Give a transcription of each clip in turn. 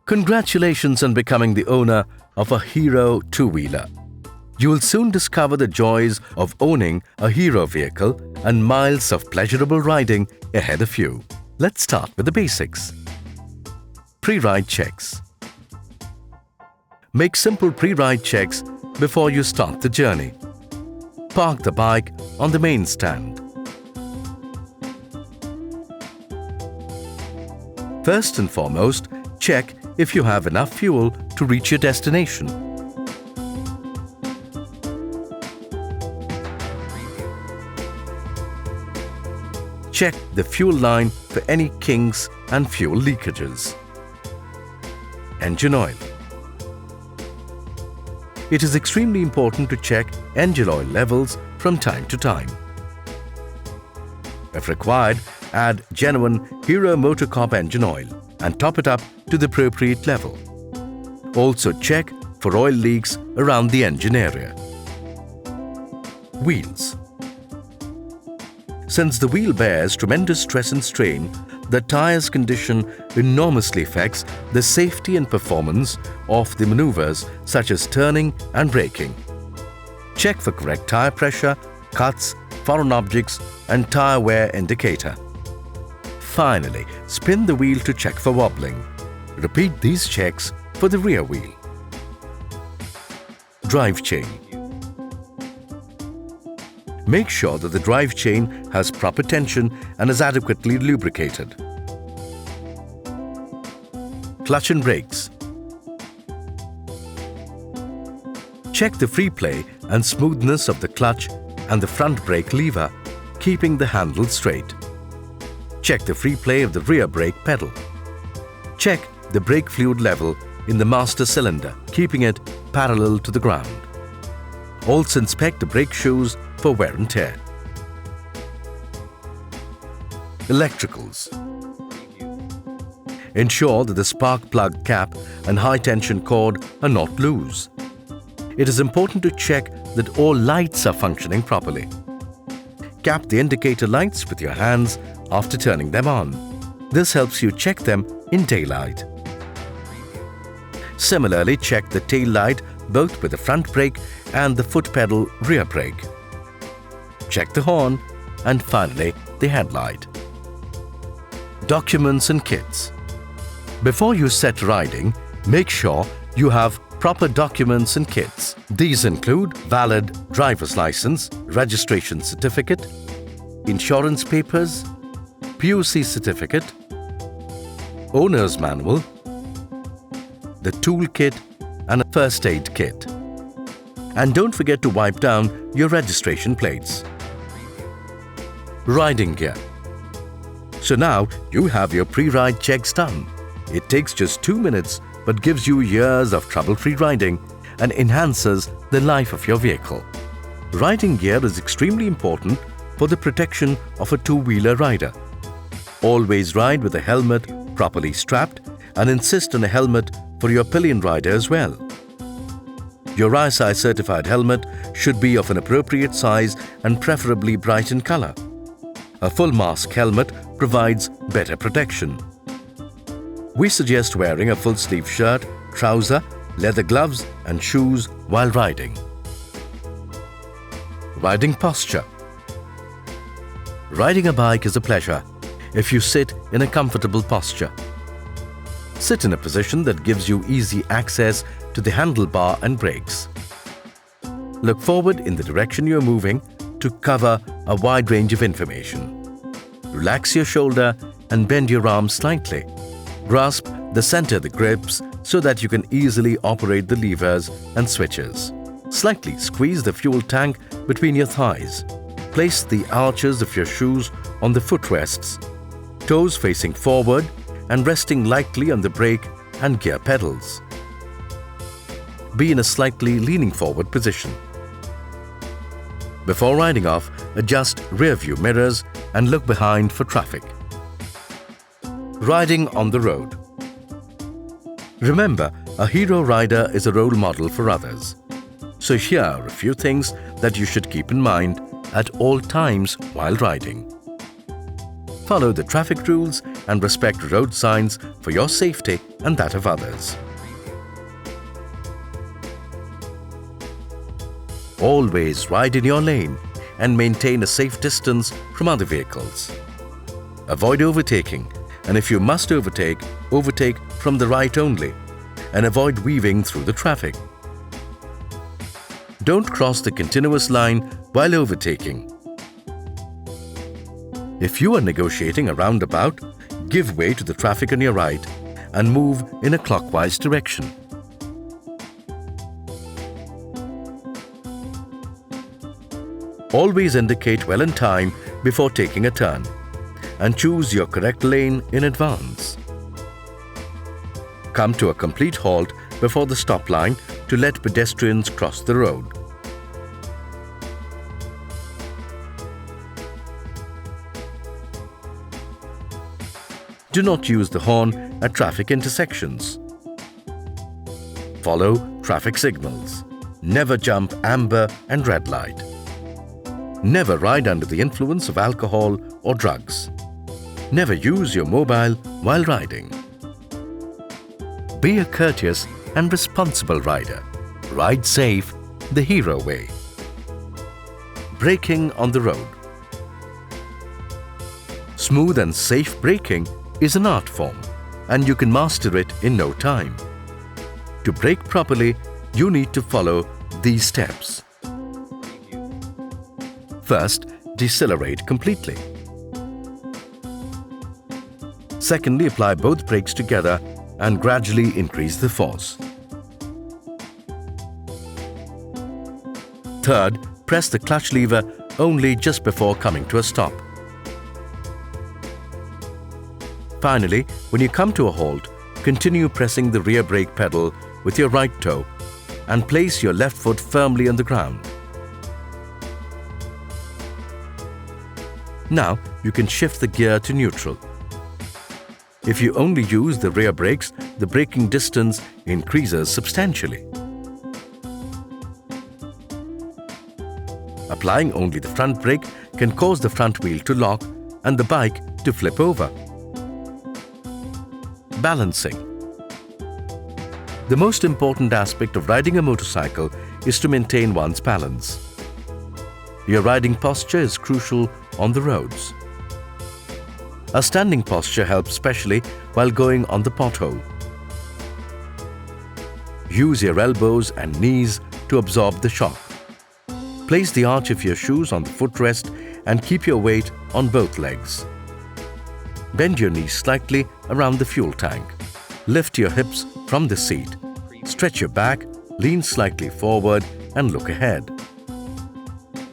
Congratulations on becoming the owner of a Hero two-wheeler. You will soon discover the joys of owning a Hero vehicle and miles of pleasurable riding ahead of you. Let's start with the basics. Pre-ride checks. Make simple pre-ride checks before you start the journey. Park the bike on the main stand. First and foremost, check if you have enough fuel to reach your destination. Check the fuel line for any kinks and fuel leakages. Engine oil. It is extremely important to check engine oil levels from time to time. If required, add genuine Hero MotoCorp engine oil and top it up to the appropriate level. Also check for oil leaks around the engine area. Wheels. Since the wheel bears tremendous stress and strain, the tire's condition enormously affects the safety and performance of the maneuvers such as turning and braking. Check for correct tire pressure, cuts, foreign objects and tire wear indicator. Finally, spin the wheel to check for wobbling. Repeat these checks for the rear wheel. Drive chain. Make sure that the drive chain has proper tension and is adequately lubricated. Clutch and brakes. Check the free play and smoothness of the clutch and the front brake lever, keeping the handle straight. Check the free play of the rear brake pedal. Check the brake fluid level in the master cylinder, keeping it parallel to the ground. Also inspect the brake shoes for wear and tear. Electricals. Ensure that the spark plug cap and high tension cord are not loose. It is important to check that all lights are functioning properly. Cap the indicator lights with your hands after turning them on. This helps you check them in daylight. Similarly, check the tail light both with the front brake and the foot pedal rear brake. Check the horn and finally the headlight. Documents and kits. Before you set riding, make sure you have proper documents and kits. These include valid driver's license, registration certificate, insurance papers, PUC certificate, owner's manual, the tool kit and a first aid kit. And don't forget to wipe down your registration plates. Riding gear. So now you have your pre-ride checks done. It takes just 2 minutes but gives you years of trouble-free riding and enhances the life of your vehicle. Riding gear is extremely important for the protection of a two-wheeler rider. Always ride with a helmet properly strapped and insist on a helmet for your pillion rider as well. Your ISI certified helmet should be of an appropriate size and preferably bright in color. A full mask helmet provides better protection. We suggest wearing a full sleeve shirt, trouser, leather gloves and shoes while riding. Riding posture. Riding a bike is a pleasure if you sit in a comfortable posture. Sit in a position that gives you easy access to the handlebar and brakes. Look forward in the direction you're moving to cover a wide range of information. Relax your shoulder and bend your arm slightly. Grasp the center of the grips so that you can easily operate the levers and switches. Slightly squeeze the fuel tank between your thighs. Place the arches of your shoes on the footrests, toes facing forward and resting lightly on the brake and gear pedals. Be in a slightly leaning forward position. Before riding off, adjust rear view mirrors and look behind for traffic. Riding on the road. Remember, a hero rider is a role model for others. So here are a few things that you should keep in mind at all times while riding. Follow the traffic rules and respect road signs for your safety and that of others. Always ride in your lane and maintain a safe distance from other vehicles. Avoid overtaking, and if you must overtake, overtake from the right only, and avoid weaving through the traffic. Don't cross the continuous line while overtaking. If you are negotiating a roundabout, give way to the traffic on your right and move in a clockwise direction. Always indicate well in time before taking a turn and choose your correct lane in advance. Come to a complete halt before the stop line to let pedestrians cross the road. Do not use the horn at traffic intersections. Follow traffic signals. Never jump amber and red light. Never ride under the influence of alcohol or drugs. Never use your mobile while riding. Be a courteous and responsible rider. Ride safe the hero way. Braking on the road. Smooth and safe braking is an art form, and you can master it in no time. To brake properly, you need to follow these steps. First, decelerate completely. Secondly, apply both brakes together and gradually increase the force. Third, press the clutch lever only just before coming to a stop. Finally, when you come to a halt, continue pressing the rear brake pedal with your right toe and place your left foot firmly on the ground. Now you can shift the gear to neutral. If you only use the rear brakes, the braking distance increases substantially. Applying only the front brake can cause the front wheel to lock and the bike to flip over. Balancing. The most important aspect of riding a motorcycle is to maintain one's balance. Your riding posture is crucial on the roads. A standing posture helps especially while going on the pothole. Use your elbows and knees to absorb the shock. Place the arch of your shoes on the footrest and keep your weight on both legs. Bend your knees slightly around the fuel tank. Lift your hips from the seat. Stretch your back, lean slightly forward and look ahead.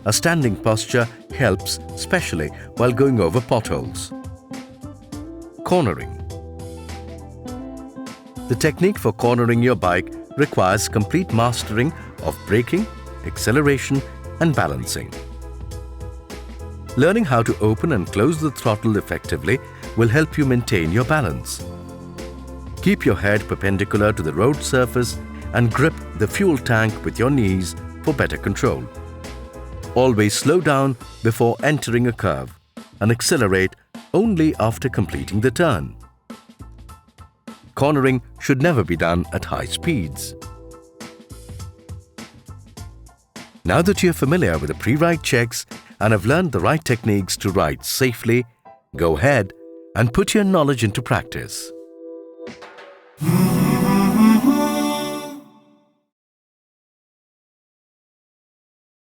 A standing posture helps especially while going over potholes. Cornering. The technique for cornering your bike requires complete mastering of braking, acceleration and balancing. Learning how to open and close the throttle effectively will help you maintain your balance. Keep your head perpendicular to the road surface and grip the fuel tank with your knees for better control. Always slow down before entering a curve and accelerate only after completing the turn. Cornering should never be done at high speeds. Now that you're familiar with the pre-ride checks and have learned the right techniques to ride safely, go ahead and put your knowledge into practice.